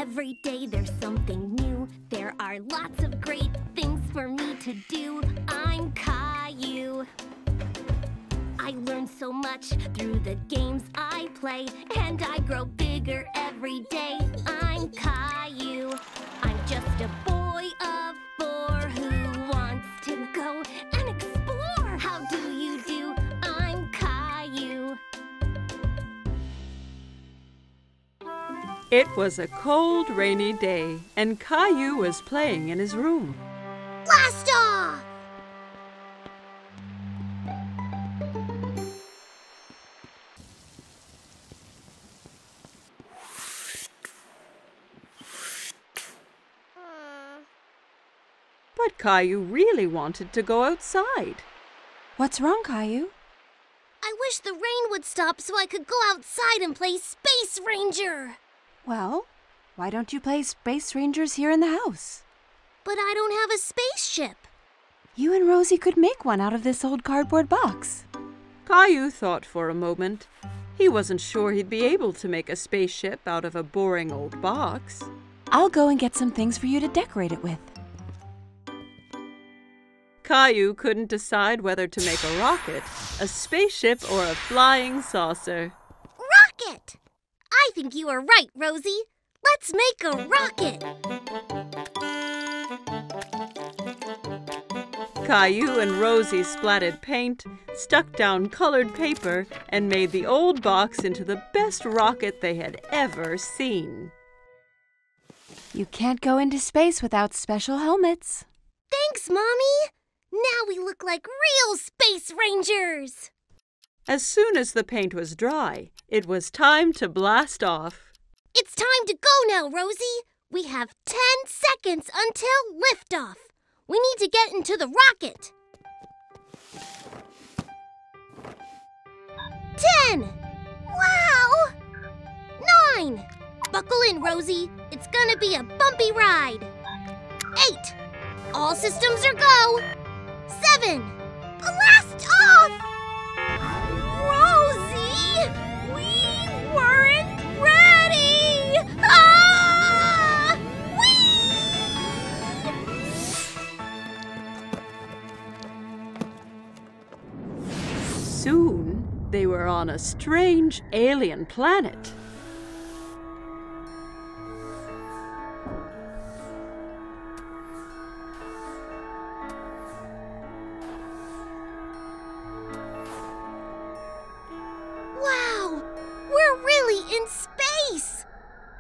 Every day there's something new. There are lots of great things for me to do. I'm Caillou. I learn so much through the games I play, and I grow bigger every day. I'm Caillou. I'm just a boy of 4 who wants to go and explore. How do you do? I'm Caillou. It was a cold, rainy day, and Caillou was playing in his room. Blast off! But Caillou really wanted to go outside. What's wrong, Caillou? I wish the rain would stop so I could go outside and play Space Ranger. Well, why don't you play Space Rangers here in the house? But I don't have a spaceship. You and Rosie could make one out of this old cardboard box. Caillou thought for a moment. He wasn't sure he'd be able to make a spaceship out of a boring old box. I'll go and get some things for you to decorate it with. Caillou couldn't decide whether to make a rocket, a spaceship, or a flying saucer. Rocket! I think you are right, Rosie. Let's make a rocket. Caillou and Rosie splatted paint, stuck down colored paper, and made the old box into the best rocket they had ever seen. You can't go into space without special helmets. Thanks, Mommy. Now we look like real Space Rangers. As soon as the paint was dry, it was time to blast off. It's time to go now, Rosie. We have 10 seconds until liftoff. We need to get into the rocket. 10. Wow. 9. Buckle in, Rosie. It's gonna be a bumpy ride. 8. All systems are go. 7. Blast off! Rosie! We weren't ready! Ah! Soon, they were on a strange alien planet. In space!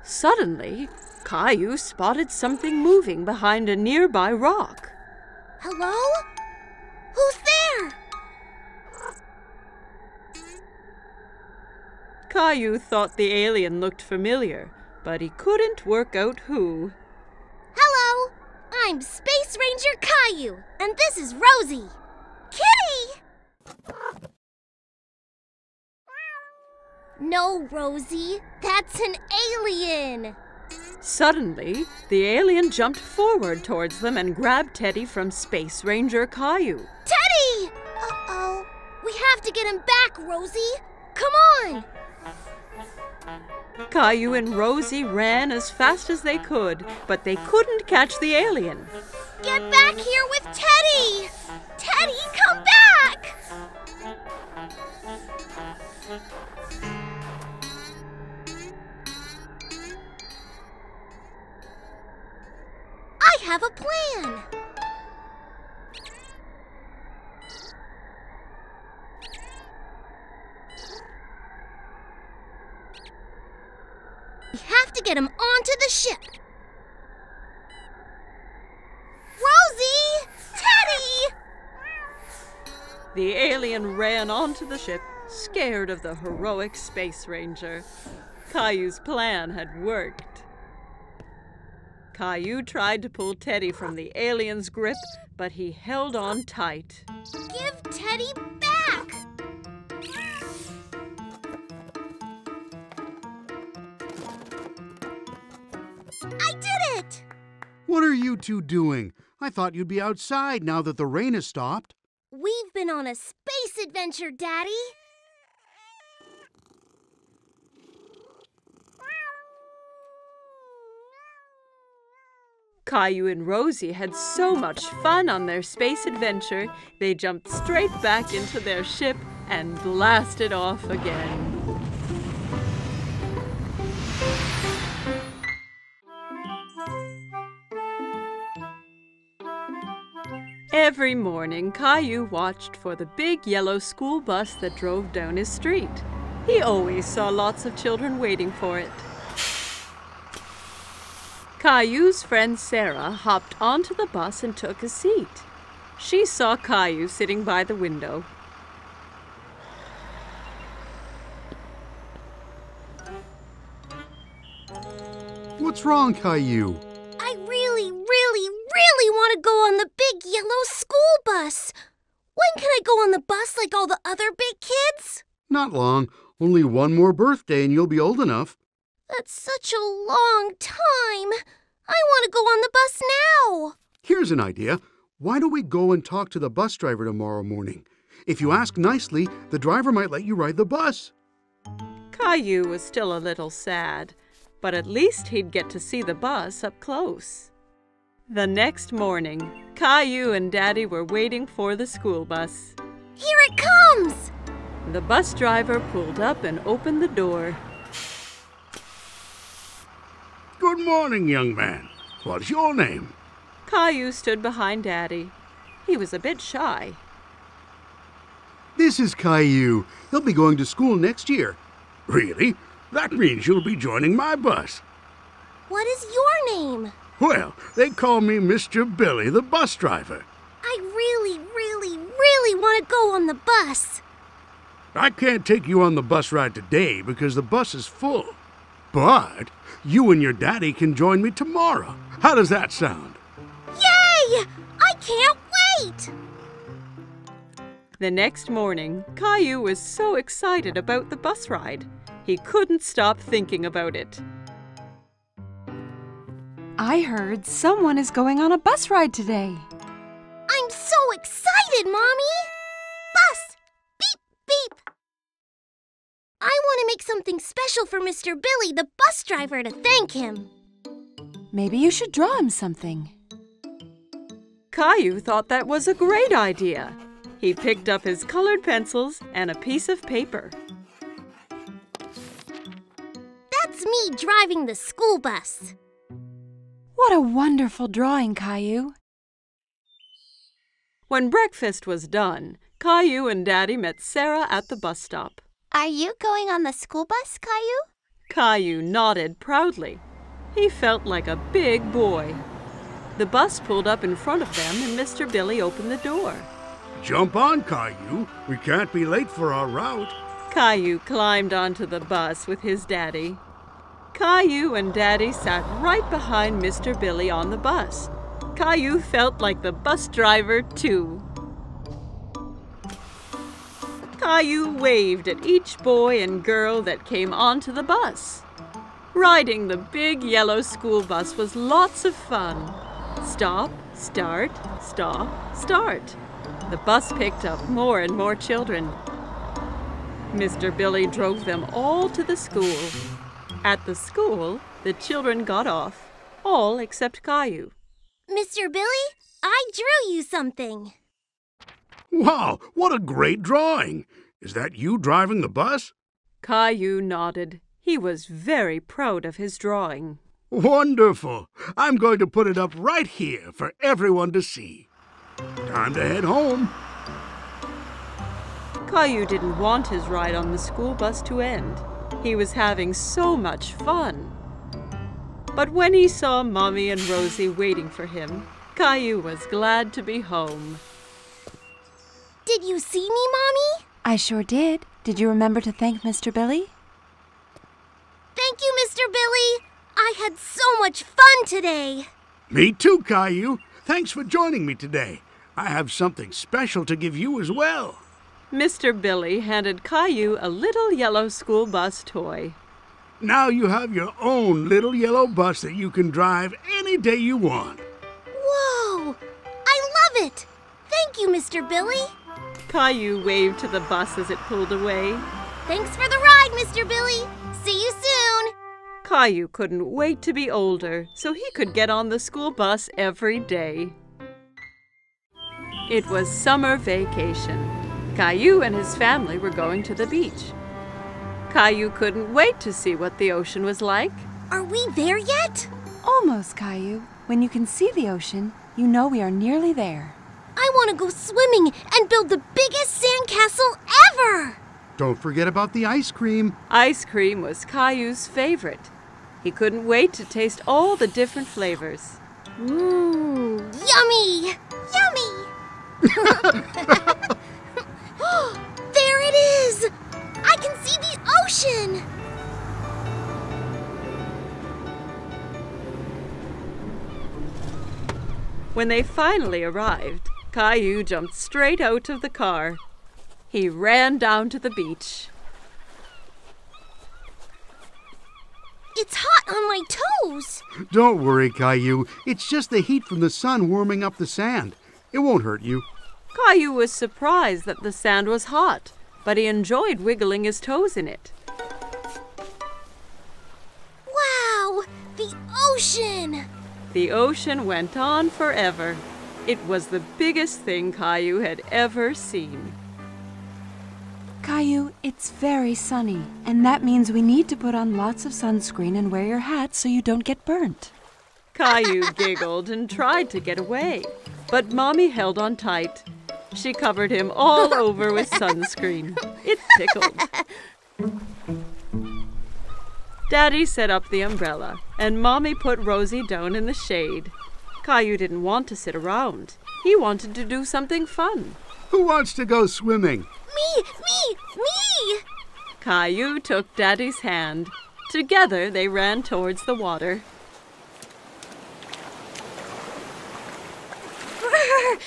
Suddenly, Caillou spotted something moving behind a nearby rock. Hello? Who's there? Caillou thought the alien looked familiar, but he couldn't work out who. Hello! I'm Space Ranger Caillou, and this is Rosie. Kitty! No, Rosie, that's an alien. Suddenly, the alien jumped forward towards them and grabbed Teddy from Space Ranger Caillou. Teddy! Uh-oh. We have to get him back, Rosie. Come on! Caillou and Rosie ran as fast as they could, but they couldn't catch the alien. Get back here with Teddy! Teddy, come back! I have a plan. We have to get him onto the ship. Rosie! Teddy! The alien ran onto the ship, scared of the heroic Space Ranger. Caillou's plan had worked. Caillou tried to pull Teddy from the alien's grip, but he held on tight. Give Teddy back! I did it! What are you two doing? I thought you'd be outside now that the rain has stopped. We've been on a space adventure, Daddy. Caillou and Rosie had so much fun on their space adventure, they jumped straight back into their ship and blasted off again. Every morning, Caillou watched for the big yellow school bus that drove down his street. He always saw lots of children waiting for it. Caillou's friend Sarah hopped onto the bus and took a seat. She saw Caillou sitting by the window. What's wrong, Caillou? I really want to go on the big yellow school bus. When can I go on the bus like all the other big kids? Not long. Only one more birthday and you'll be old enough. That's such a long time. I want to go on the bus now. Here's an idea. Why don't we go and talk to the bus driver tomorrow morning? If you ask nicely, the driver might let you ride the bus. Caillou was still a little sad, but at least he'd get to see the bus up close. The next morning, Caillou and Daddy were waiting for the school bus. Here it comes! The bus driver pulled up and opened the door. Good morning, young man. What's your name? Caillou stood behind Daddy. He was a bit shy. This is Caillou. He'll be going to school next year. Really? That means you'll be joining my bus. What is your name? Well, they call me Mr. Billy, the bus driver. I really want to go on the bus. I can't take you on the bus ride today because the bus is full. But you and your daddy can join me tomorrow. How does that sound? Yay! I can't wait! The next morning, Caillou was so excited about the bus ride. He couldn't stop thinking about it. I heard someone is going on a bus ride today. I'm so excited, Mommy! Bus! Beep, beep! I want to make something special for Mr. Billy, the bus driver, to thank him. Maybe you should draw him something. Caillou thought that was a great idea. He picked up his colored pencils and a piece of paper. That's me driving the school bus. What a wonderful drawing, Caillou. When breakfast was done, Caillou and Daddy met Sarah at the bus stop. Are you going on the school bus, Caillou? Caillou nodded proudly. He felt like a big boy. The bus pulled up in front of them and Mr. Billy opened the door. Jump on, Caillou. We can't be late for our route. Caillou climbed onto the bus with his daddy. Caillou and Daddy sat right behind Mr. Billy on the bus. Caillou felt like the bus driver, too. Caillou waved at each boy and girl that came onto the bus. Riding the big yellow school bus was lots of fun. Stop, start, stop, start. The bus picked up more and more children. Mr. Billy drove them all to the school. At the school, the children got off, all except Caillou. Mr. Billy, I drew you something. Wow, what a great drawing. Is that you driving the bus? Caillou nodded. He was very proud of his drawing. Wonderful. I'm going to put it up right here for everyone to see. Time to head home. Caillou didn't want his ride on the school bus to end. He was having so much fun. But when he saw Mommy and Rosie waiting for him, Caillou was glad to be home. Did you see me, Mommy? I sure did. Did you remember to thank Mr. Billy? Thank you, Mr. Billy. I had so much fun today. Me too, Caillou. Thanks for joining me today. I have something special to give you as well. Mr. Billy handed Caillou a little yellow school bus toy. Now you have your own little yellow bus that you can drive any day you want. Whoa! I love it! Thank you, Mr. Billy. Caillou waved to the bus as it pulled away. Thanks for the ride, Mr. Billy. See you soon. Caillou couldn't wait to be older so he could get on the school bus every day. It was summer vacation. Caillou and his family were going to the beach. Caillou couldn't wait to see what the ocean was like. Are we there yet? Almost, Caillou. When you can see the ocean, you know we are nearly there. I want to go swimming and build the biggest sandcastle ever! Don't forget about the ice cream. Ice cream was Caillou's favorite. He couldn't wait to taste all the different flavors. Mmm, yummy! Yummy! There it is! I can see the ocean! When they finally arrived, Caillou jumped straight out of the car. He ran down to the beach. It's hot on my toes! Don't worry, Caillou. It's just the heat from the sun warming up the sand. It won't hurt you. Caillou was surprised that the sand was hot, but he enjoyed wiggling his toes in it. Wow! The ocean! The ocean went on forever. It was the biggest thing Caillou had ever seen. Caillou, it's very sunny, and that means we need to put on lots of sunscreen and wear your hat so you don't get burnt. Caillou giggled and tried to get away, but Mommy held on tight. She covered him all over with sunscreen. It tickled. Daddy set up the umbrella, and Mommy put Rosie down in the shade. Caillou didn't want to sit around. He wanted to do something fun. Who wants to go swimming? Me! Caillou took Daddy's hand. Together they ran towards the water. Brr,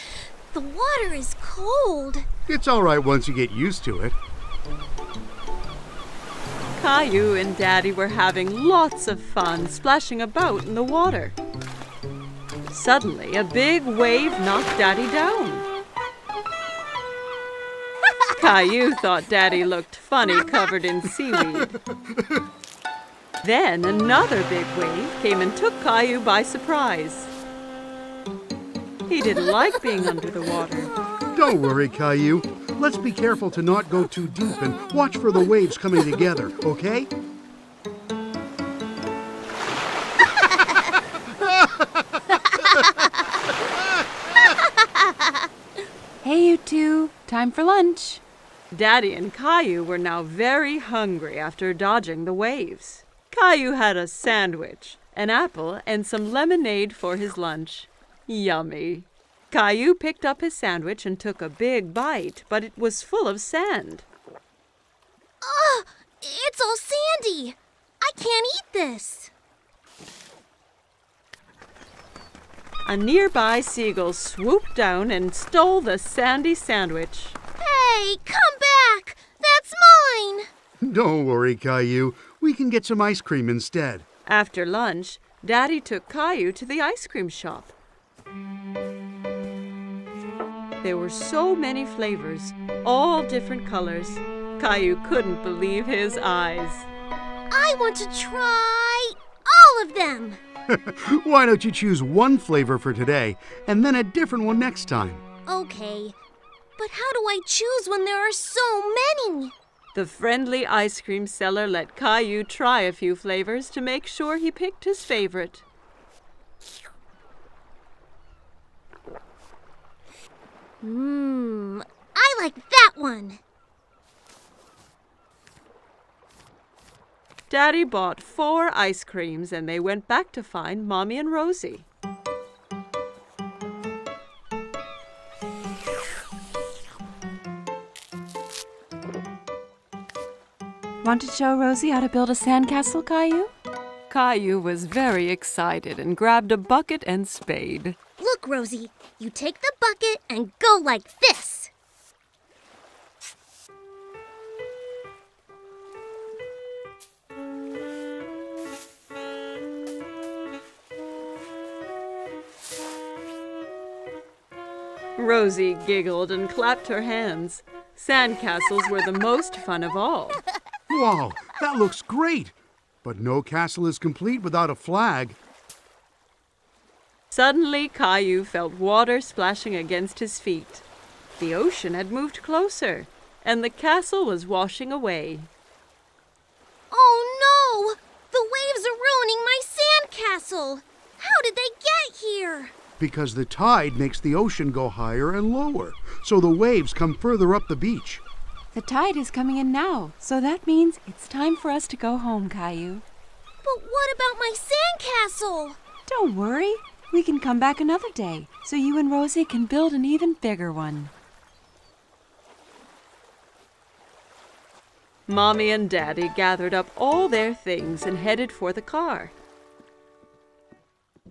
the water is cold. It's all right once you get used to it. Caillou and Daddy were having lots of fun splashing about in the water. Suddenly, a big wave knocked Daddy down. Caillou thought Daddy looked funny covered in seaweed. Then another big wave came and took Caillou by surprise. He didn't like being under the water. Don't worry, Caillou. Let's be careful to not go too deep and watch for the waves coming together, okay? Hey, you two. Time for lunch. Daddy and Caillou were now very hungry after dodging the waves. Caillou had a sandwich, an apple, and some lemonade for his lunch. Yummy! Caillou picked up his sandwich and took a big bite, but it was full of sand. Ugh! It's all sandy! I can't eat this! A nearby seagull swooped down and stole the sandy sandwich. Hey, come back! That's mine! Don't worry, Caillou. We can get some ice cream instead. After lunch, Daddy took Caillou to the ice cream shop. There were so many flavors, all different colors. Caillou couldn't believe his eyes. I want to try all of them! Why don't you choose one flavor for today and then a different one next time? Okay, but how do I choose when there are so many? The friendly ice cream seller let Caillou try a few flavors to make sure he picked his favorite. I like that one. Daddy bought 4 ice creams and they went back to find Mommy and Rosie. Want to show Rosie how to build a sandcastle, Caillou? Caillou was very excited and grabbed a bucket and spade. Look, Rosie, you take the bucket and go like this. Rosie giggled and clapped her hands. Sandcastles were the most fun of all. Wow, that looks great. But no castle is complete without a flag. Suddenly, Caillou felt water splashing against his feet. The ocean had moved closer, and the castle was washing away. Oh no! The waves are ruining my sandcastle! How did they get here? Because the tide makes the ocean go higher and lower, so the waves come further up the beach. The tide is coming in now, so that means it's time for us to go home, Caillou. But what about my sandcastle? Don't worry. We can come back another day, so you and Rosie can build an even bigger one. Mommy and Daddy gathered up all their things and headed for the car.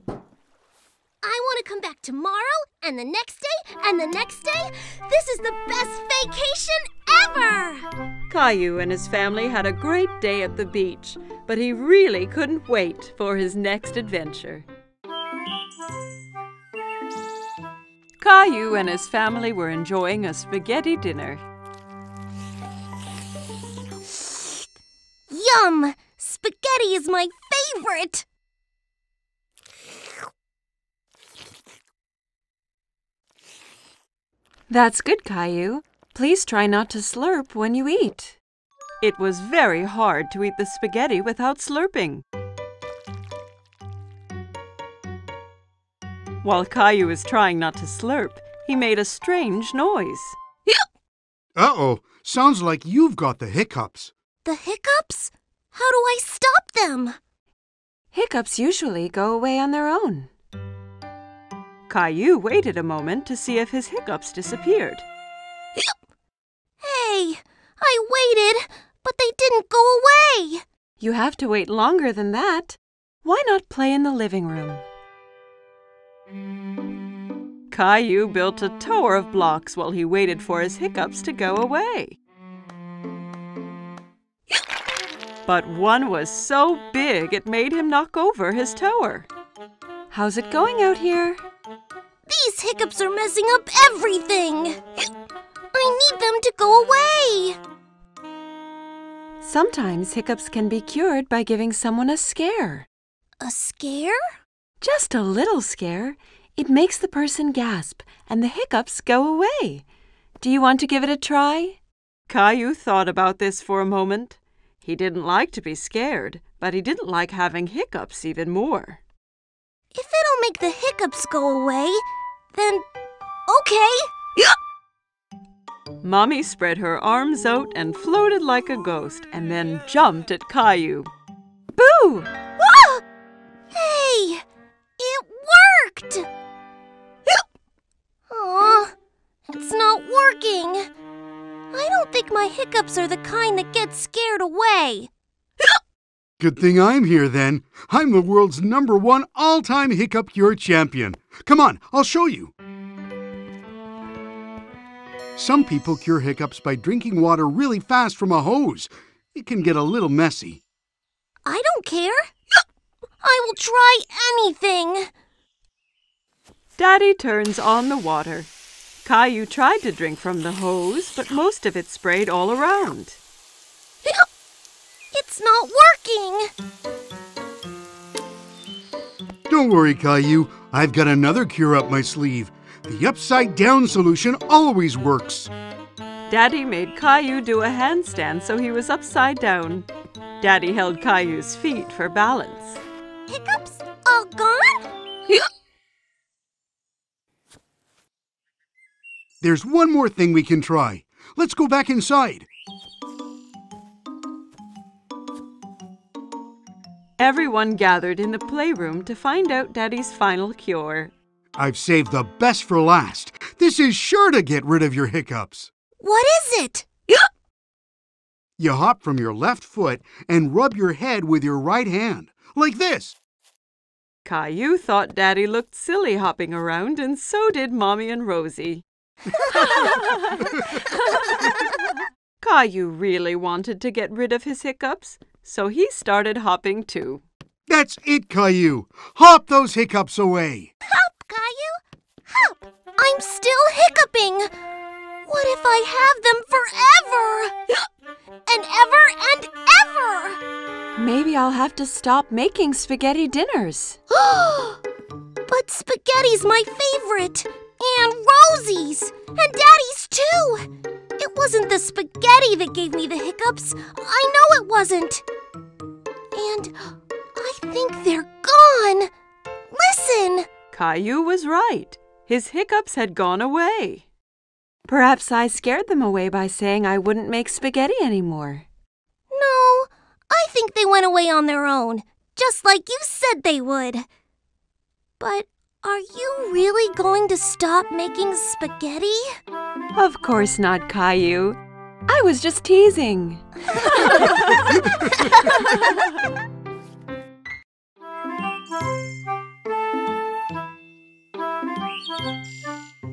I want to come back tomorrow, and the next day, and the next day. This is the best vacation ever! Caillou and his family had a great day at the beach, but he really couldn't wait for his next adventure. Caillou and his family were enjoying a spaghetti dinner. Yum! Spaghetti is my favorite! That's good, Caillou. Please try not to slurp when you eat. It was very hard to eat the spaghetti without slurping. While Caillou was trying not to slurp, he made a strange noise. Uh-oh, sounds like you've got the hiccups. The hiccups? How do I stop them? Hiccups usually go away on their own. Caillou waited a moment to see if his hiccups disappeared. Hey, I waited, but they didn't go away. You have to wait longer than that. Why not play in the living room? Caillou built a tower of blocks while he waited for his hiccups to go away. But one was so big it made him knock over his tower. How's it going out here? These hiccups are messing up everything. I need them to go away. Sometimes hiccups can be cured by giving someone a scare. A scare? Just a little scare. It makes the person gasp, and the hiccups go away. Do you want to give it a try? Caillou thought about this for a moment. He didn't like to be scared, but he didn't like having hiccups even more. If it'll make the hiccups go away, then okay. Mommy spread her arms out and floated like a ghost, and then jumped at Caillou. Boo! Ah! Hey! It worked! Aw, it's not working. I don't think my hiccups are the kind that get scared away. Good thing I'm here then. I'm the world's #1 all-time hiccup cure champion. Come on, I'll show you. Some people cure hiccups by drinking water really fast from a hose. It can get a little messy. I don't care. I will try anything. Daddy turns on the water. Caillou tried to drink from the hose, but most of it sprayed all around. It's not working. Don't worry, Caillou. I've got another cure up my sleeve. The upside-down solution always works. Daddy made Caillou do a handstand so he was upside down. Daddy held Caillou's feet for balance. Hiccups all gone? There's one more thing we can try. Let's go back inside. Everyone gathered in the playroom to find out Daddy's final cure. I've saved the best for last. This is sure to get rid of your hiccups. What is it? You hop from your left foot and rub your head with your right hand, like this. Caillou thought Daddy looked silly hopping around, and so did Mommy and Rosie. Caillou really wanted to get rid of his hiccups, so he started hopping too. That's it, Caillou. Hop those hiccups away. Hop, Caillou. Hop. I'm still hiccuping. What if I have them forever? And ever and ever? Maybe I'll have to stop making spaghetti dinners. But spaghetti's my favorite. And Rosie's. And Daddy's too. It wasn't the spaghetti that gave me the hiccups. I know it wasn't. And I think they're gone. Listen! Caillou was right. His hiccups had gone away. Perhaps I scared them away by saying I wouldn't make spaghetti anymore. No, I think they went away on their own, just like you said they would. But are you really going to stop making spaghetti? Of course not, Caillou. I was just teasing.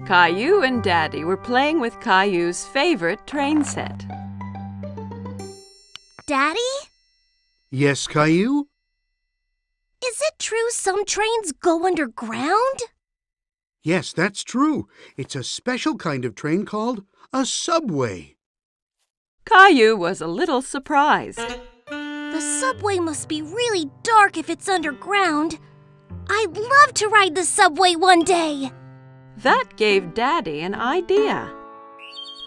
Caillou and Daddy were playing with Caillou's favorite train set. Daddy? Yes, Caillou? Is it true some trains go underground? Yes, that's true. It's a special kind of train called a subway. Caillou was a little surprised. The subway must be really dark if it's underground. I'd love to ride the subway one day. That gave Daddy an idea.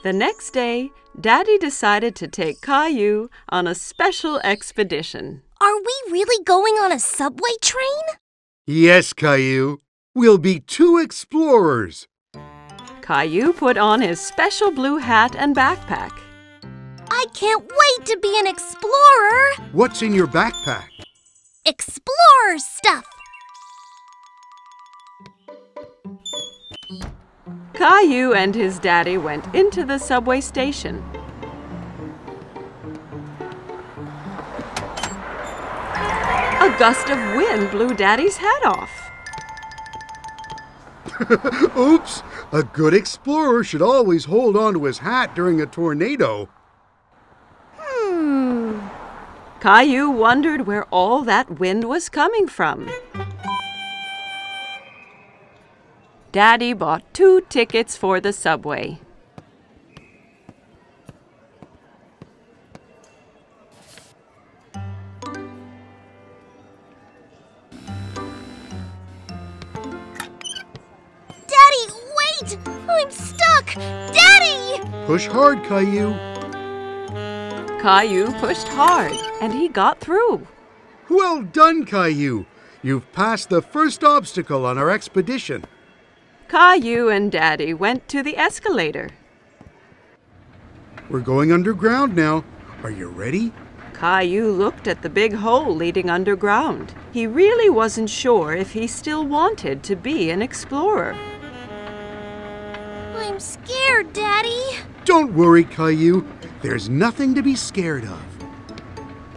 The next day, Daddy decided to take Caillou on a special expedition. Are we really going on a subway train? Yes, Caillou. We'll be 2 explorers. Caillou put on his special blue hat and backpack. I can't wait to be an explorer. What's in your backpack? Explorer stuff. Caillou and his daddy went into the subway station. A gust of wind blew Daddy's hat off. Oops! A good explorer should always hold on to his hat during a tornado. Caillou wondered where all that wind was coming from. Daddy bought 2 tickets for the subway. Daddy, wait! I'm stuck! Daddy! Push hard, Caillou. Caillou pushed hard, and he got through. Well done, Caillou. You've passed the first obstacle on our expedition. Caillou and Daddy went to the escalator. We're going underground now. Are you ready? Caillou looked at the big hole leading underground. He really wasn't sure if he still wanted to be an explorer. I'm scared, Daddy. Don't worry, Caillou. There's nothing to be scared of.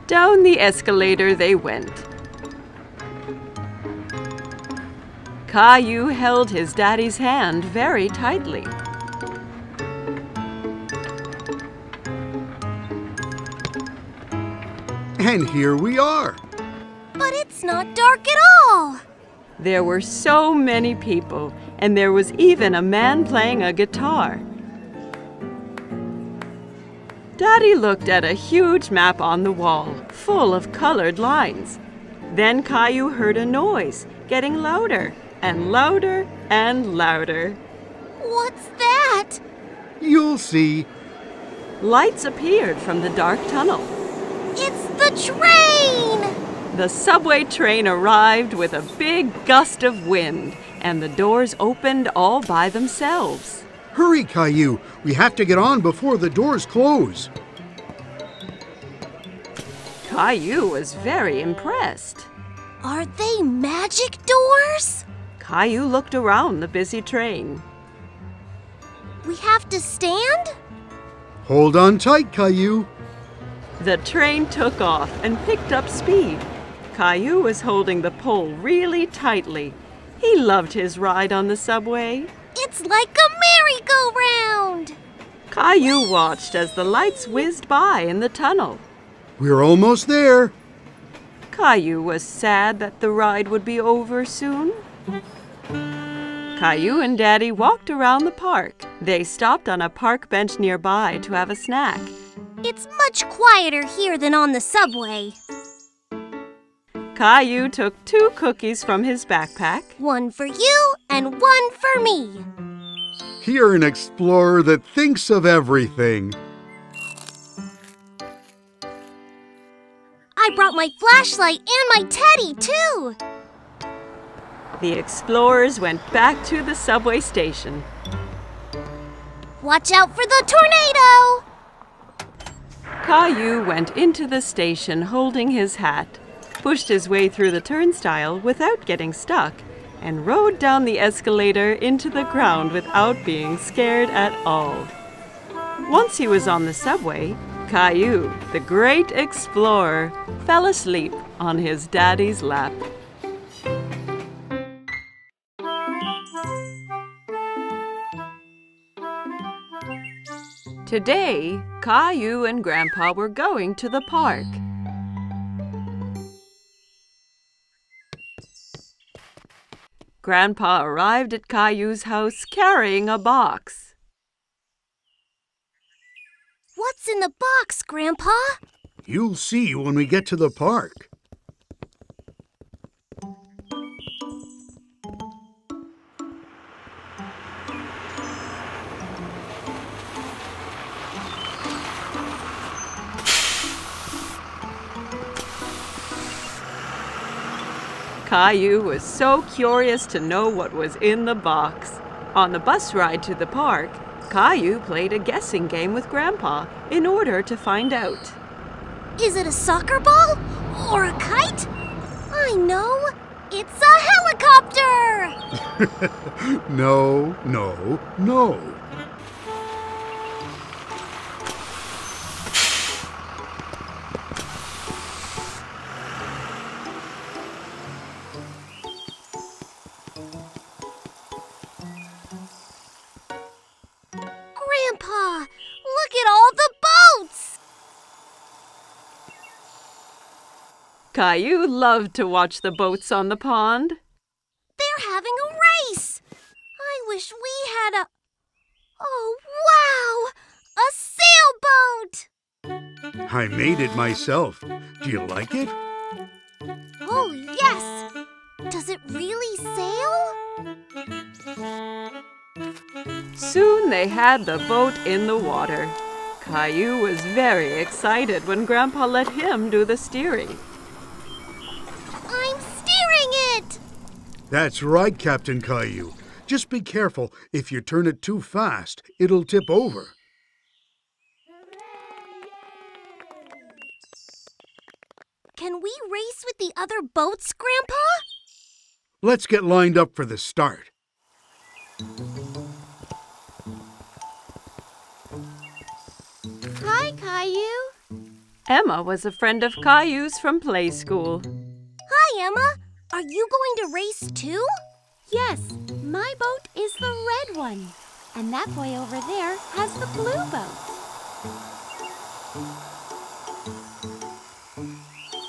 Down the escalator they went. Caillou held his daddy's hand very tightly. And here we are. But it's not dark at all. There were so many people, and there was even a man playing a guitar. Daddy looked at a huge map on the wall, full of colored lines. Then Caillou heard a noise, getting louder and louder and louder. What's that? You'll see. Lights appeared from the dark tunnel. It's the train! The subway train arrived with a big gust of wind, and the doors opened all by themselves. Hurry, Caillou. We have to get on before the doors close. Caillou was very impressed. Are they magic doors? Caillou looked around the busy train. We have to stand? Hold on tight, Caillou. The train took off and picked up speed. Caillou was holding the pole really tightly. He loved his ride on the subway. It's like a merry-go-round! Caillou watched as the lights whizzed by in the tunnel. We're almost there. Caillou was sad that the ride would be over soon. Caillou and Daddy walked around the park. They stopped on a park bench nearby to have a snack. It's much quieter here than on the subway. Caillou took 2 cookies from his backpack. One for you and one for me. You're an explorer that thinks of everything. I brought my flashlight and my teddy, too. The explorers went back to the subway station. Watch out for the tornado! Caillou went into the station holding his hat, pushed his way through the turnstile without getting stuck, and rode down the escalator into the ground without being scared at all. Once he was on the subway, Caillou, the great explorer, fell asleep on his daddy's lap. Today, Caillou and Grandpa were going to the park. Grandpa arrived at Caillou's house carrying a box. What's in the box, Grandpa? You'll see when we get to the park. Caillou was so curious to know what was in the box. On the bus ride to the park, Caillou played a guessing game with Grandpa in order to find out. Is it a soccer ball or a kite? I know. It's a helicopter! No, no, no. Grandpa, look at all the boats! Caillou loved to watch the boats on the pond. They're having a race! I wish we had a... Oh, wow! A sailboat! I made it myself. Do you like it? Oh, yes! Does it really sail? Soon they had the boat in the water. Caillou was very excited when Grandpa let him do the steering. I'm steering it! That's right, Captain Caillou. Just be careful. If you turn it too fast, it'll tip over. Can we race with the other boats, Grandpa? Let's get lined up for the start. Hi, Caillou. Emma was a friend of Caillou's from play school. Hi, Emma. Are you going to race too? Yes, my boat is the red one. And that boy over there has the blue boat.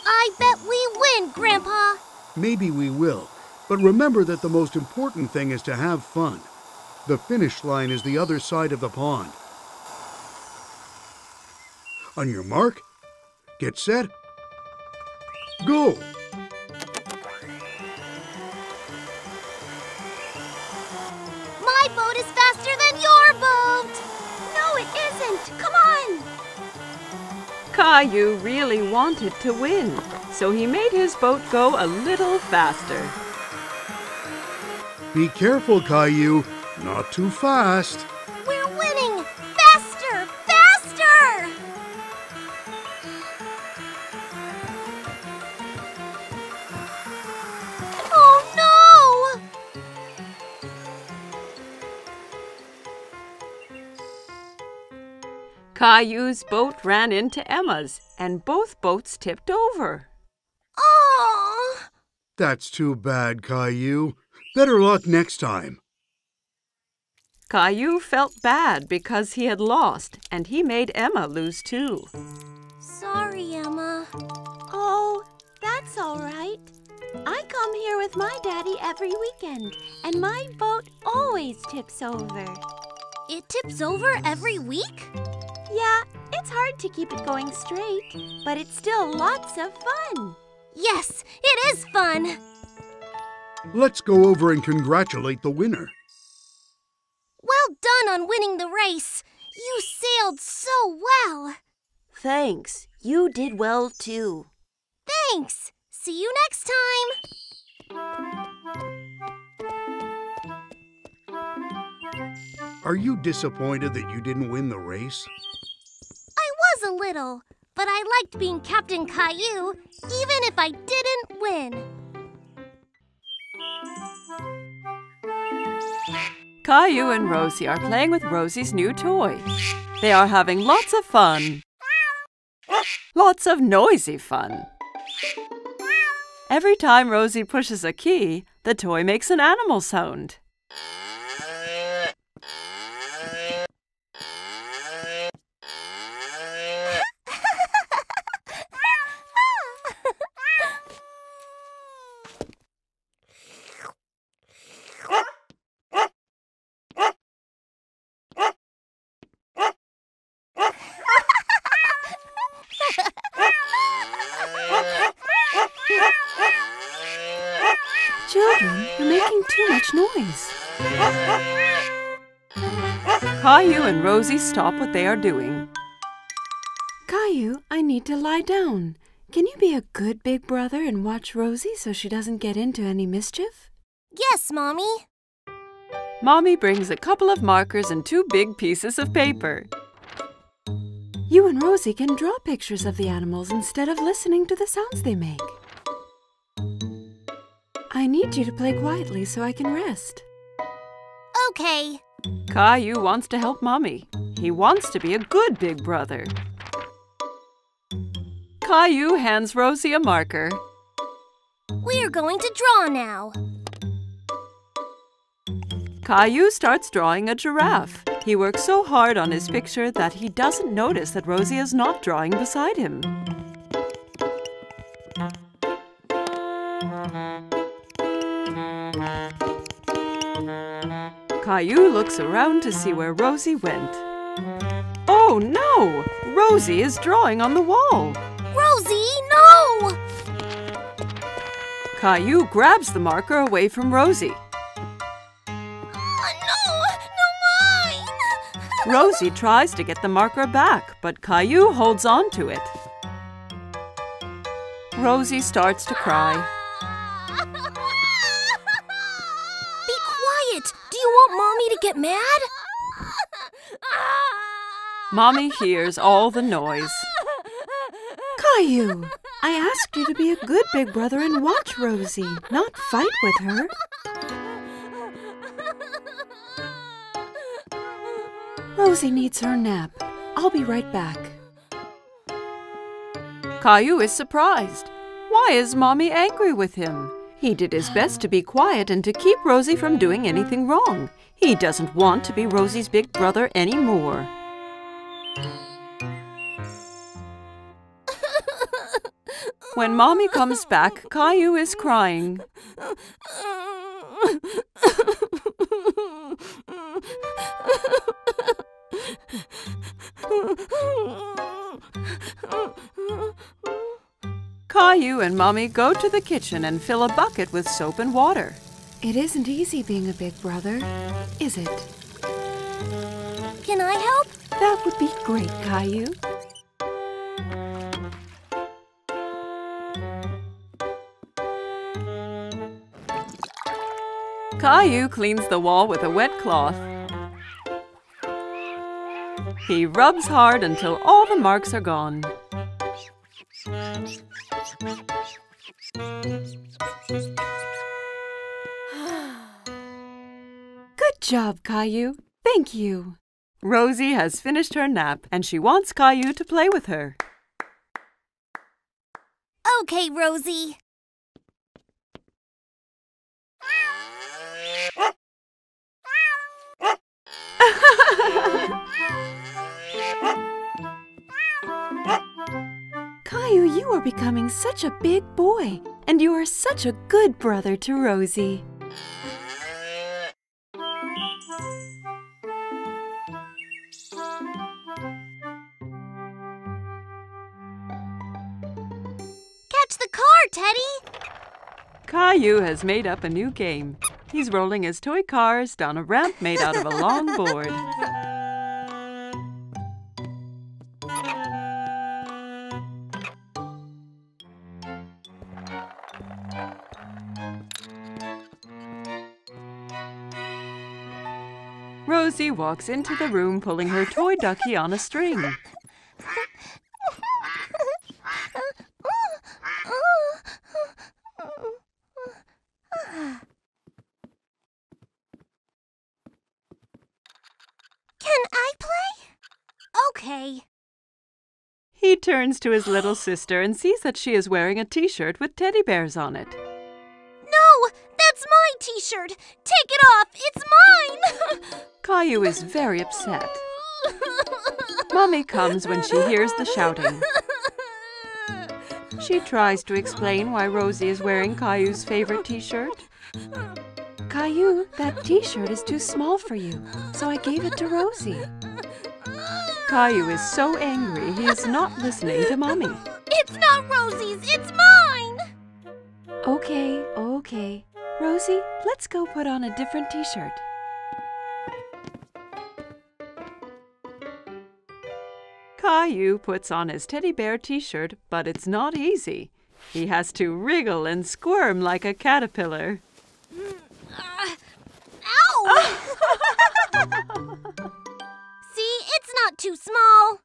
I bet we win, Grandpa. Maybe we will. But remember that the most important thing is to have fun. The finish line is the other side of the pond. On your mark, get set, go! My boat is faster than your boat! No, it isn't. Come on. Caillou really wanted to win, so he made his boat go a little faster. Be careful, Caillou. Not too fast. We're winning! Faster! Faster! Oh, no! Caillou's boat ran into Emma's, and both boats tipped over. Oh! That's too bad, Caillou. Better luck next time. Caillou felt bad because he had lost, and he made Emma lose too. Sorry, Emma. Oh, that's all right. I come here with my daddy every weekend, and my boat always tips over. It tips over every week? Yeah, it's hard to keep it going straight, but it's still lots of fun. Yes, it is fun. Let's go over and congratulate the winner. Well done on winning the race. You sailed so well. Thanks. You did well, too. Thanks. See you next time. Are you disappointed that you didn't win the race? I was a little, but I liked being Captain Caillou, even if I didn't win. Caillou and Rosie are playing with Rosie's new toy. They are having lots of fun. Lots of noisy fun. Every time Rosie pushes a key, the toy makes an animal sound. Children, you're making too much noise. Caillou and Rosie stop what they are doing. Caillou, I need to lie down. Can you be a good big brother and watch Rosie so she doesn't get into any mischief? Yes, Mommy. Mommy brings a couple of markers and 2 big pieces of paper. You and Rosie can draw pictures of the animals instead of listening to the sounds they make. I need you to play quietly so I can rest. Okay. Caillou wants to help Mommy. He wants to be a good big brother. Caillou hands Rosie a marker. We're going to draw now. Caillou starts drawing a giraffe. He works so hard on his picture that he doesn't notice that Rosie is not drawing beside him. Caillou looks around to see where Rosie went. Oh no! Rosie is drawing on the wall. Rosie, no! Caillou grabs the marker away from Rosie. No mine! Rosie tries to get the marker back, but Caillou holds on to it. Rosie starts to cry. Be quiet! Do you want Mommy to get mad? Mommy hears all the noise. Caillou, I asked you to be a good big brother and watch Rosie, not fight with her. Rosie needs her nap. I'll be right back. Caillou is surprised. Why is Mommy angry with him? He did his best to be quiet and to keep Rosie from doing anything wrong. He doesn't want to be Rosie's big brother anymore. When Mommy comes back, Caillou is crying. Caillou and Mommy go to the kitchen and fill a bucket with soap and water. It isn't easy being a big brother, is it? Can I help? That would be great, Caillou. Caillou cleans the wall with a wet cloth. He rubs hard until all the marks are gone. Good job, Caillou. Thank you. Rosie has finished her nap and she wants Caillou to play with her. Okay, Rosie. Caillou, you are becoming such a big boy, And you are such a good brother to Rosie. Catch the car, Teddy! Caillou has made up a new game. He's rolling his toy cars down a ramp made out of a long board. Rosie walks into the room pulling her toy ducky on a string. Can I play? Okay. He turns to his little sister and sees that she is wearing a t-shirt with teddy bears on it. No! That's my t-shirt! Take it off! It's mine! Caillou is very upset. Mommy comes when she hears the shouting. She tries to explain why Rosie is wearing Caillou's favorite t-shirt. Caillou, that t-shirt is too small for you, so I gave it to Rosie. Caillou is so angry he is not listening to Mommy. It's not Rosie's! It's mine! Okay. Rosie, let's go put on a different t-shirt. Caillou puts on his teddy bear t-shirt, but it's not easy. He has to wriggle and squirm like a caterpillar. Ow! See, it's not too small.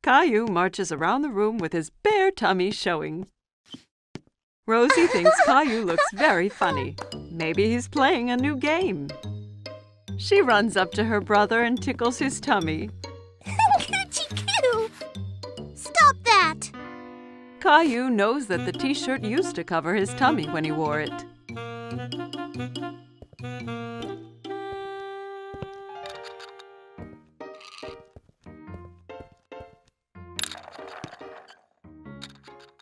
Caillou marches around the room with his bare tummy showing. Rosie thinks Caillou looks very funny. Maybe he's playing a new game. She runs up to her brother and tickles his tummy. Coochie-coo! Stop that! Caillou knows that the t-shirt used to cover his tummy when he wore it.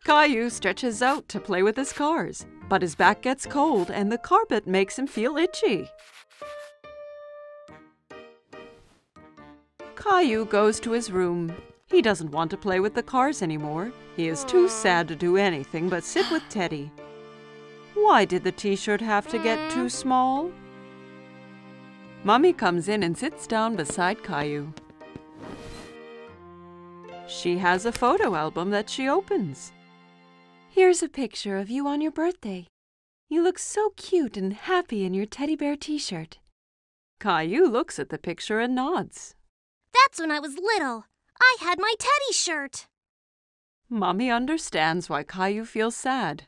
Caillou stretches out to play with his cars, but his back gets cold and the carpet makes him feel itchy. Caillou goes to his room. He doesn't want to play with the cars anymore. He is too sad to do anything but sit with Teddy. Why did the t-shirt have to get too small? Mommy comes in and sits down beside Caillou. She has a photo album that she opens. Here's a picture of you on your birthday. You look so cute and happy in your teddy bear t-shirt. Caillou looks at the picture and nods. That's when I was little. I had my teddy shirt. Mommy understands why Caillou feels sad.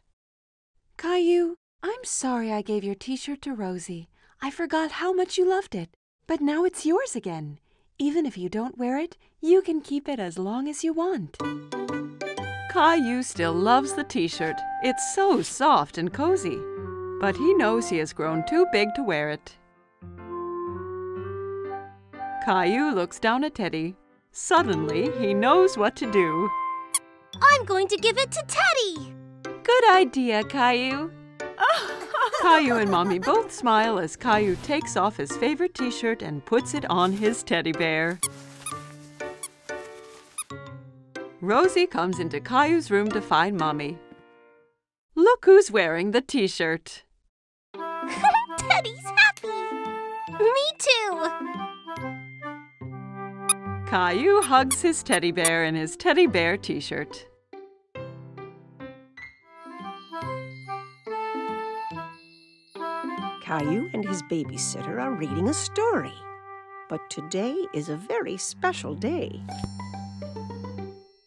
Caillou, I'm sorry I gave your t-shirt to Rosie. I forgot how much you loved it. But now it's yours again. Even if you don't wear it, you can keep it as long as you want. Caillou still loves the t-shirt. It's so soft and cozy. But he knows he has grown too big to wear it. Caillou looks down at Teddy. Suddenly, he knows what to do. I'm going to give it to Teddy! Good idea, Caillou. Caillou and Mommy both smile as Caillou takes off his favorite t-shirt and puts it on his teddy bear. Rosie comes into Caillou's room to find Mommy. Look who's wearing the t-shirt. Teddy's happy! Me too! Caillou hugs his teddy bear in his teddy bear t-shirt. Caillou and his babysitter are reading a story. But today is a very special day.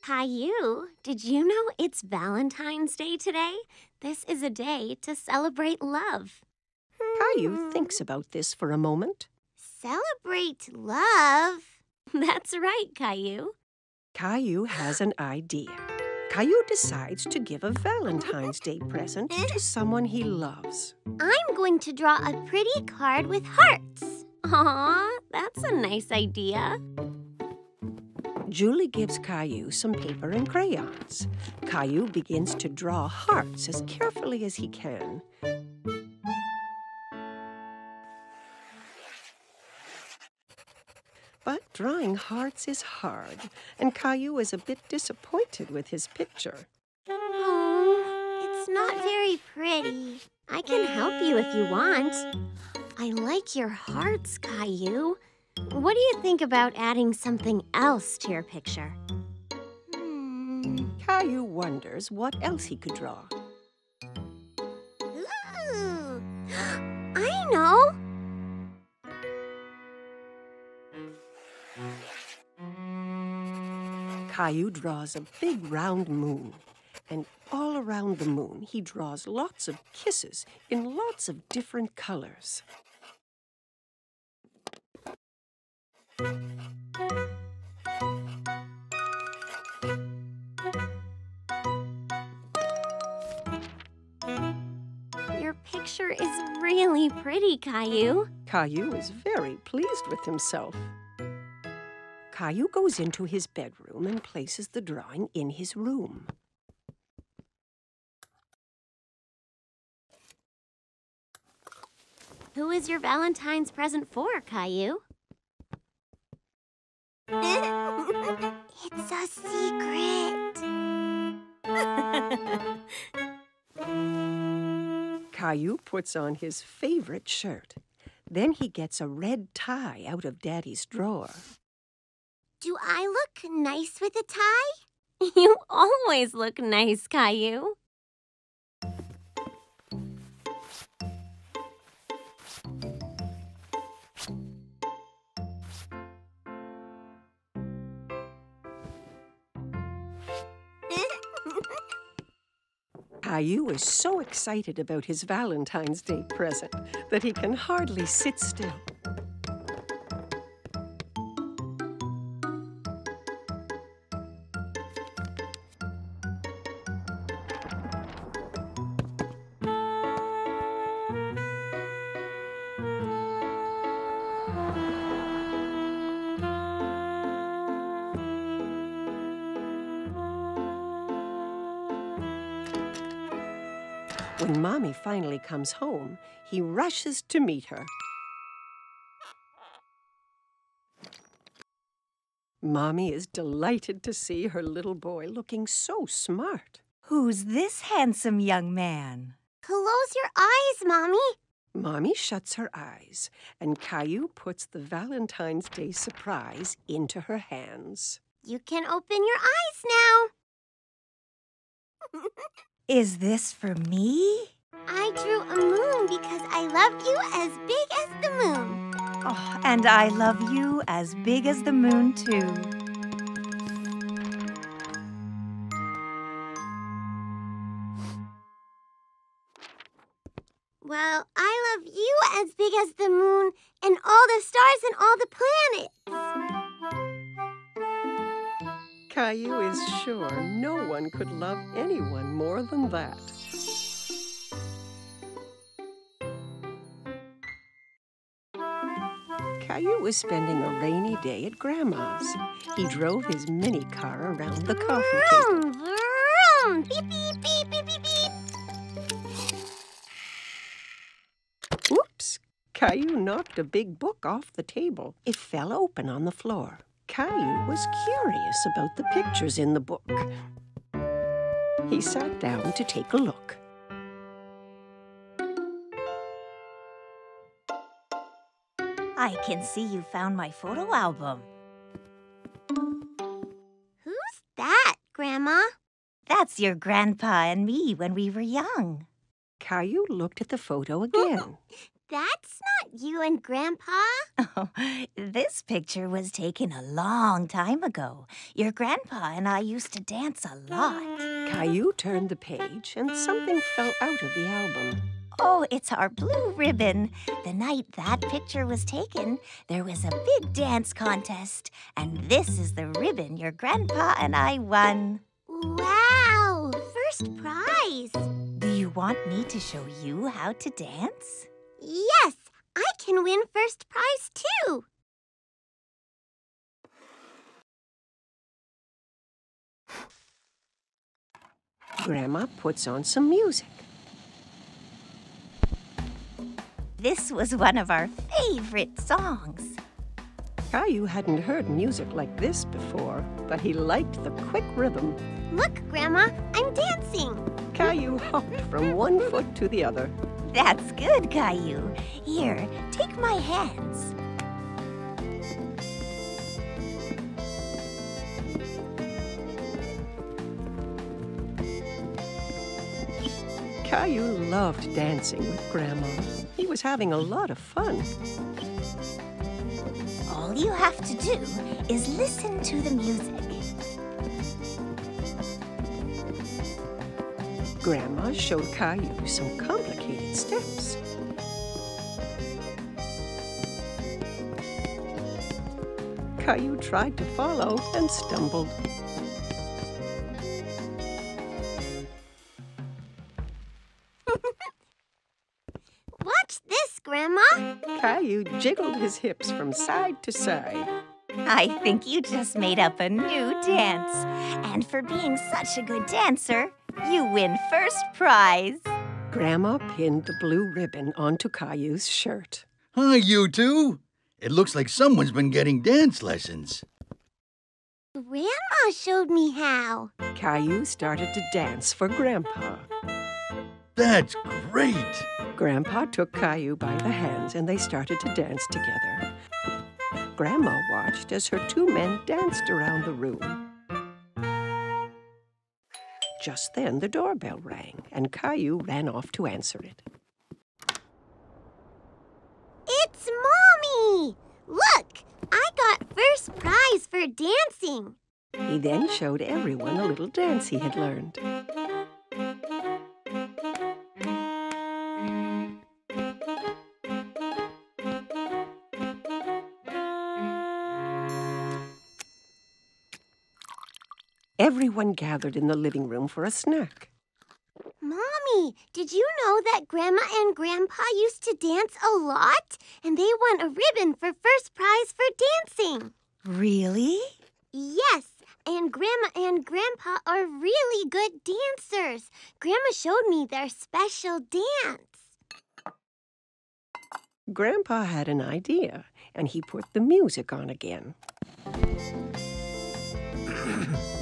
Caillou, did you know it's Valentine's Day today? This is a day to celebrate love. Caillou thinks about this for a moment. Celebrate love? That's right, Caillou. Caillou has an idea. Caillou decides to give a Valentine's Day present to someone he loves. I'm going to draw a pretty card with hearts. Aw, that's a nice idea. Julie gives Caillou some paper and crayons. Caillou begins to draw hearts as carefully as he can. But drawing hearts is hard, and Caillou is a bit disappointed with his picture. Oh, it's not very pretty. I can help you if you want. I like your hearts, Caillou. What do you think about adding something else to your picture? Caillou wonders what else he could draw. Ooh, I know. Caillou draws a big round moon, and all around the moon he draws lots of kisses in lots of different colors. Your picture is really pretty, Caillou. Caillou is very pleased with himself. Caillou goes into his bedroom and places the drawing in his room. Who is your Valentine's present for, Caillou? It's a secret. Caillou puts on his favorite shirt. Then he gets a red tie out of Daddy's drawer. Do I look nice with a tie? You always look nice, Caillou. Caillou is so excited about his Valentine's Day present that he can hardly sit still. When Mommy finally comes home, he rushes to meet her. Mommy is delighted to see her little boy looking so smart. Who's this handsome young man? Close your eyes, Mommy. Mommy shuts her eyes, and Caillou puts the Valentine's Day surprise into her hands. You can open your eyes now. Is this for me? I drew a moon because I love you as big as the moon. Oh, and I love you as big as the moon, too. Well, I love you as big as the moon and all the stars and all the planets. Caillou is sure no one could love anyone more than that. Caillou was spending a rainy day at Grandma's. He drove his mini car around the coffee table. Vroom, vroom. Beep, beep, beep, beep, beep, beep. Whoops! Caillou knocked a big book off the table. It fell open on the floor. Caillou was curious about the pictures in the book. He sat down to take a look. I can see you found my photo album. Who's that, Grandma? That's your grandpa and me when we were young. Caillou looked at the photo again. That's not you and Grandpa. Oh, this picture was taken a long time ago. Your grandpa and I used to dance a lot. Caillou turned the page and something fell out of the album. Oh, it's our blue ribbon. The night that picture was taken, there was a big dance contest. And this is the ribbon your grandpa and I won. Wow, first prize. Do you want me to show you how to dance? Yes, I can win first prize too. Grandma puts on some music. This was one of our favorite songs. Caillou hadn't heard music like this before, but he liked the quick rhythm. Look, Grandma, I'm dancing. Caillou hopped from one foot to the other. That's good, Caillou. Here, take my hands. Caillou loved dancing with Grandma. He was having a lot of fun. All you have to do is listen to the music. Grandma showed Caillou some complicated steps. Caillou tried to follow and stumbled. Watch this, Grandma. Caillou jiggled his hips from side to side. I think you just made up a new dance. And for being such a good dancer, you win first prize. Grandma pinned the blue ribbon onto Caillou's shirt. Hi, you two. It looks like someone's been getting dance lessons. Grandma showed me how. Caillou started to dance for Grandpa. That's great. Grandpa took Caillou by the hands and they started to dance together. Grandma watched as her two men danced around the room. Just then the doorbell rang and Caillou ran off to answer it. It's Mommy! Look, I got first prize for dancing. He then showed everyone a little dance he had learned. Everyone gathered in the living room for a snack. Mommy, did you know that Grandma and Grandpa used to dance a lot? And they won a ribbon for first prize for dancing. Really? Yes, and Grandma and Grandpa are really good dancers. Grandma showed me their special dance. Grandpa had an idea, and he put the music on again.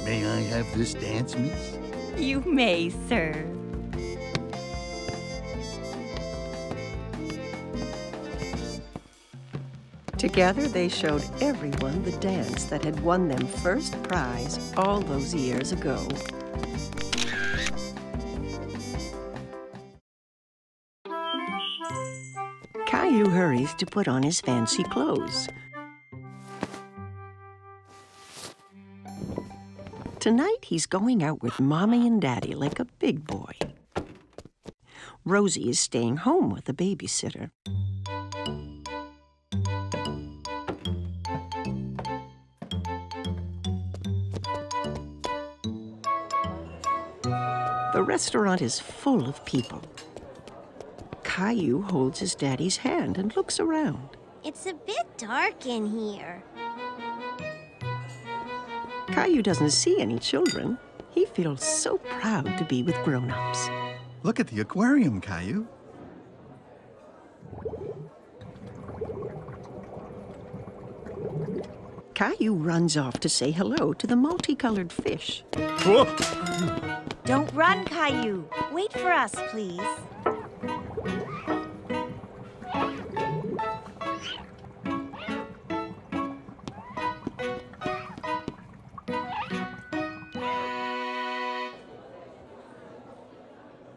May I have this dance, miss? You may, sir. Together, they showed everyone the dance that had won them first prize all those years ago. Caillou hurries to put on his fancy clothes. Tonight, he's going out with Mommy and Daddy like a big boy. Rosie is staying home with a babysitter. The restaurant is full of people. Caillou holds his daddy's hand and looks around. It's a bit dark in here. Caillou doesn't see any children. He feels so proud to be with grown-ups. Look at the aquarium, Caillou. Caillou runs off to say hello to the multicolored fish. Don't run, Caillou. Wait for us, please.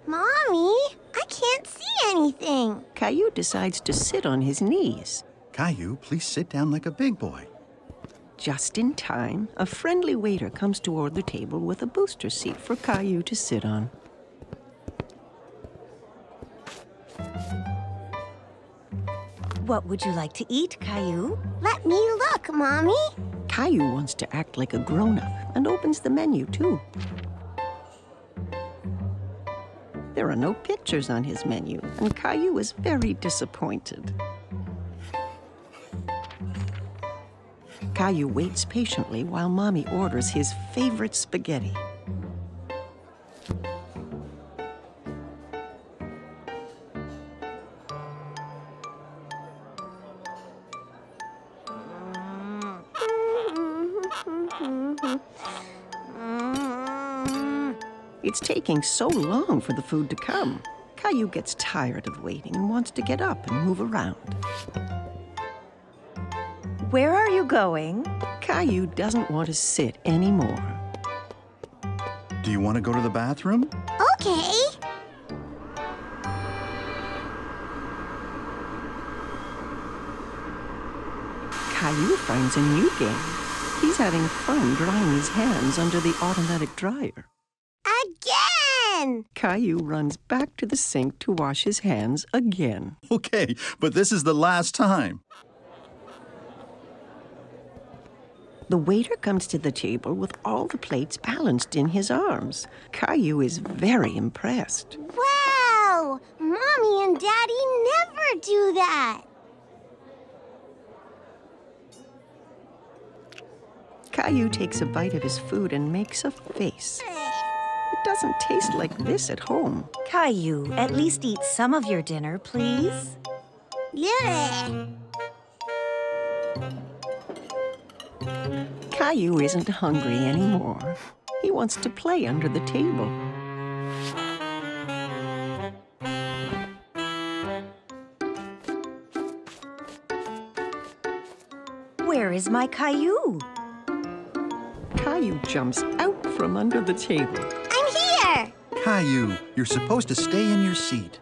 Mommy, I can't see anything. Caillou decides to sit on his knees. Caillou, please sit down like a big boy. Just in time, a friendly waiter comes toward the table with a booster seat for Caillou to sit on. What would you like to eat, Caillou? Let me look, Mommy. Caillou wants to act like a grown-up and opens the menu, too. There are no pictures on his menu, and Caillou is very disappointed. Caillou waits patiently while Mommy orders his favorite spaghetti. It's taking so long for the food to come. Caillou gets tired of waiting and wants to get up and move around. Where are you going? Caillou doesn't want to sit anymore. Do you want to go to the bathroom? Okay. Caillou finds a new game. He's having fun drying his hands under the automatic dryer. Again! Caillou runs back to the sink to wash his hands again. Okay, but this is the last time. The waiter comes to the table with all the plates balanced in his arms. Caillou is very impressed. Wow! Mommy and Daddy never do that. Caillou takes a bite of his food and makes a face. It doesn't taste like this at home. Caillou, at least eat some of your dinner, please. Yeah. Caillou isn't hungry anymore. He wants to play under the table. Where is my Caillou? Caillou jumps out from under the table. I'm here! Caillou, you're supposed to stay in your seat.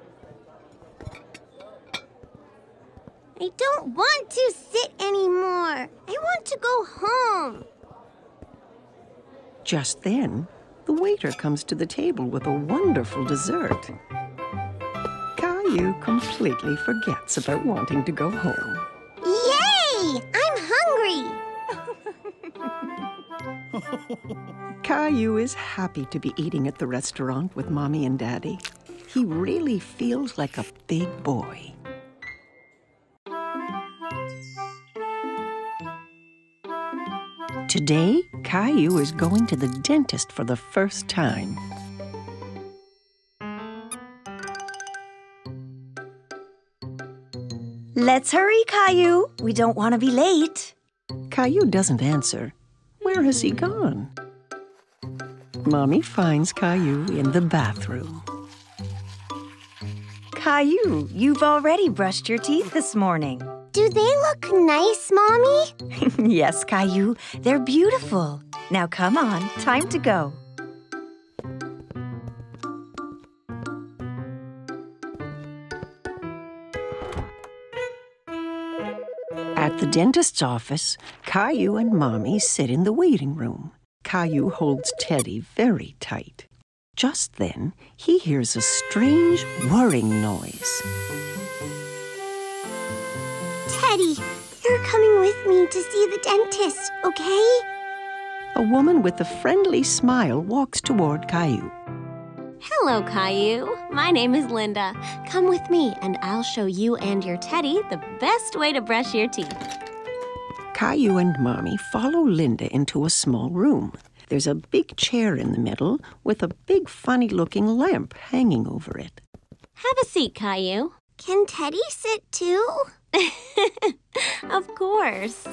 I don't want to sit anymore. I want to go home. Just then, the waiter comes to the table with a wonderful dessert. Caillou completely forgets about wanting to go home. Yay! I'm hungry. Caillou is happy to be eating at the restaurant with Mommy and Daddy. He really feels like a big boy. Today, Caillou is going to the dentist for the first time. Let's hurry, Caillou. We don't want to be late. Caillou doesn't answer. Where has he gone? Mommy finds Caillou in the bathroom. Caillou, you've already brushed your teeth this morning. Do they look nice, Mommy? Yes, Caillou, they're beautiful. Now come on, time to go. At the dentist's office, Caillou and Mommy sit in the waiting room. Caillou holds Teddy very tight. Just then, he hears a strange whirring noise. Teddy, you're coming with me to see the dentist, okay? A woman with a friendly smile walks toward Caillou. Hello, Caillou. My name is Linda. Come with me, and I'll show you and your Teddy the best way to brush your teeth. Caillou and Mommy follow Linda into a small room. There's a big chair in the middle with a big funny-looking lamp hanging over it. Have a seat, Caillou. Can Teddy sit too? Of course.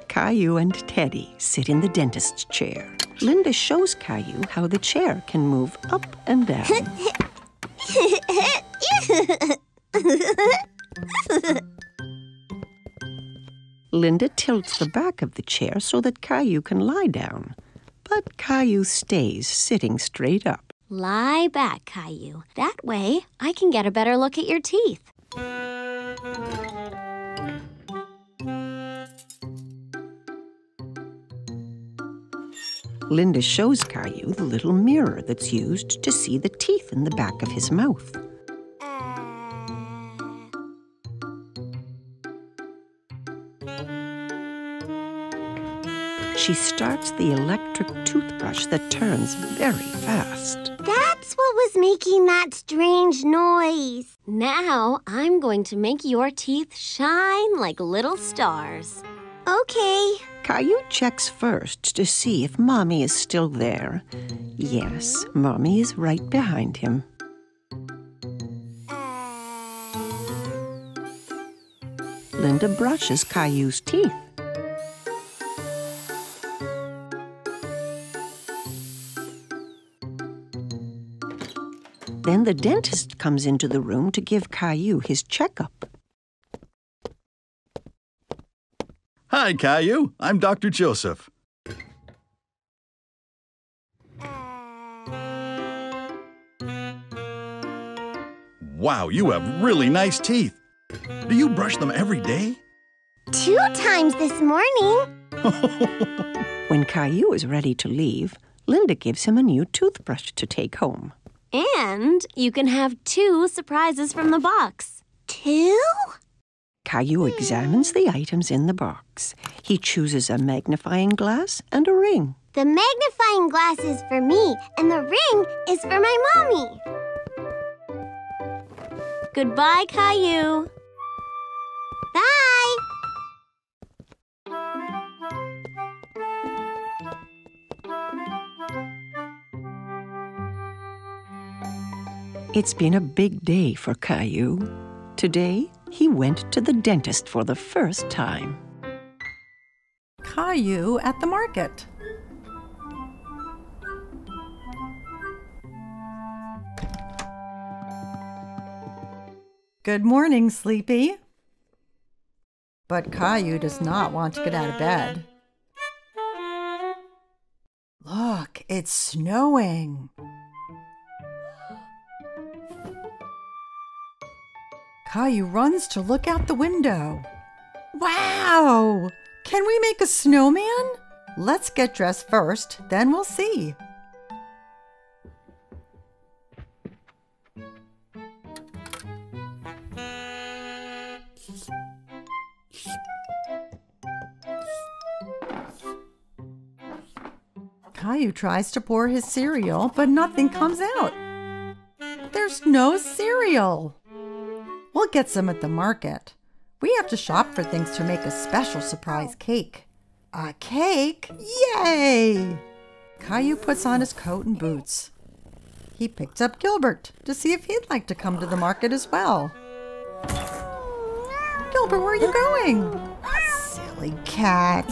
Caillou and Teddy sit in the dentist's chair. Linda shows Caillou how the chair can move up and down. Linda tilts the back of the chair so that Caillou can lie down. But Caillou stays sitting straight up. Lie back, Caillou. That way, I can get a better look at your teeth. Linda shows Caillou the little mirror that's used to see the teeth in the back of his mouth. She starts the electric toothbrush that turns very fast. That's what was making that strange noise. Now, I'm going to make your teeth shine like little stars. Okay. Caillou checks first to see if Mommy is still there. Yes, Mommy is right behind him. Linda brushes Caillou's teeth. the dentist comes into the room to give Caillou his checkup. Hi, Caillou. I'm Dr. Joseph. Wow, you have really nice teeth. Do you brush them every day? 2 times this morning. When Caillou is ready to leave, Linda gives him a new toothbrush to take home. And you can have 2 surprises from the box. 2? Caillou examines the items in the box. He chooses a magnifying glass and a ring. The magnifying glass is for me, and the ring is for my mommy. Goodbye, Caillou. Bye. It's been a big day for Caillou. Today, he went to the dentist for the first time. Caillou at the market. Good morning, Sleepy. But Caillou does not want to get out of bed. Look, it's snowing. Caillou runs to look out the window. Wow! Can we make a snowman? Let's get dressed first, then we'll see. Caillou tries to pour his cereal, but nothing comes out. There's no cereal. We'll get some at the market. We have to shop for things to make a special surprise cake. A cake? Yay! Caillou puts on his coat and boots. He picked up Gilbert to see if he'd like to come to the market as well. Gilbert, where are you going? Silly cat.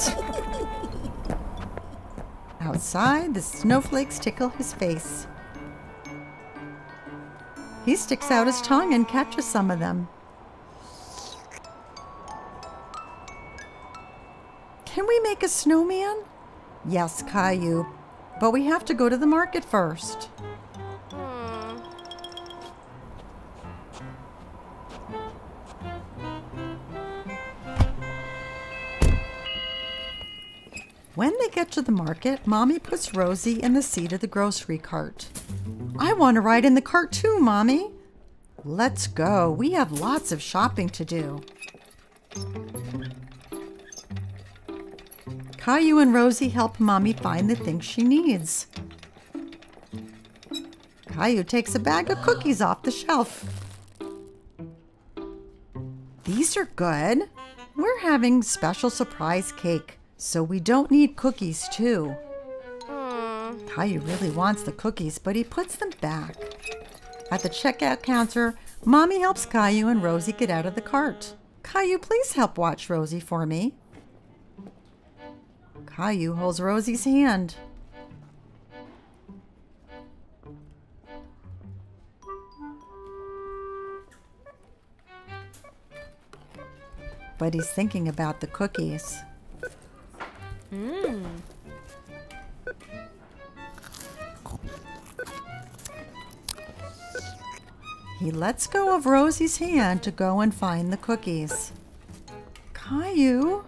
Outside, the snowflakes tickle his face. He sticks out his tongue and catches some of them. Can we make a snowman? Yes, Caillou, but we have to go to the market first. When they get to the market, Mommy puts Rosie in the seat of the grocery cart. I want to ride in the cart too, Mommy. Let's go. We have lots of shopping to do. Caillou and Rosie help Mommy find the things she needs. Caillou takes a bag of cookies off the shelf. These are good. We're having special surprise cake, so we don't need cookies too. Caillou really wants the cookies, but he puts them back. At the checkout counter, Mommy helps Caillou and Rosie get out of the cart. Caillou, please help watch Rosie for me. Caillou holds Rosie's hand. But he's thinking about the cookies. He lets go of Rosie's hand to go and find the cookies. Caillou?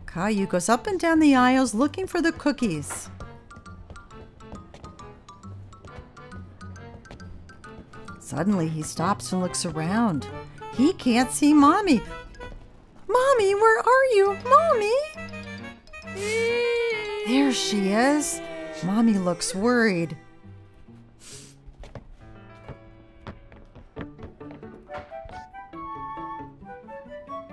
Caillou goes up and down the aisles looking for the cookies. Suddenly he stops and looks around. He can't see Mommy. Mommy, where are you? Mommy? There she is. Mommy looks worried.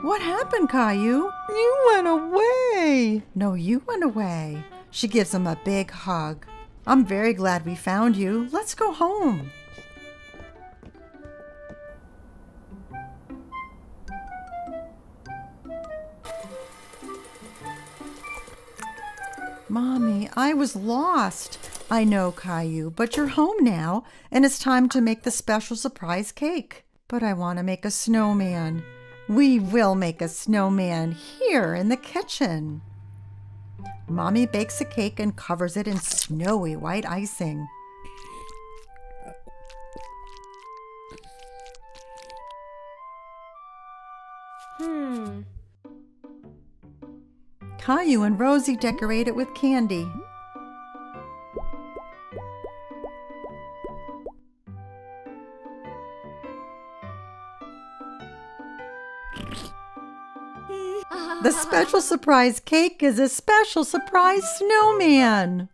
What happened, Caillou? You went away. No, you went away. She gives him a big hug. I'm very glad we found you. Let's go home. Mommy, me. I was lost. I know, Caillou, but you're home now, and it's time to make the special surprise cake. But I want to make a snowman. We will make a snowman here in the kitchen. Mommy bakes a cake and covers it in snowy white icing. Caillou and Rosie decorate it with candy. The special surprise cake is a special surprise snowman.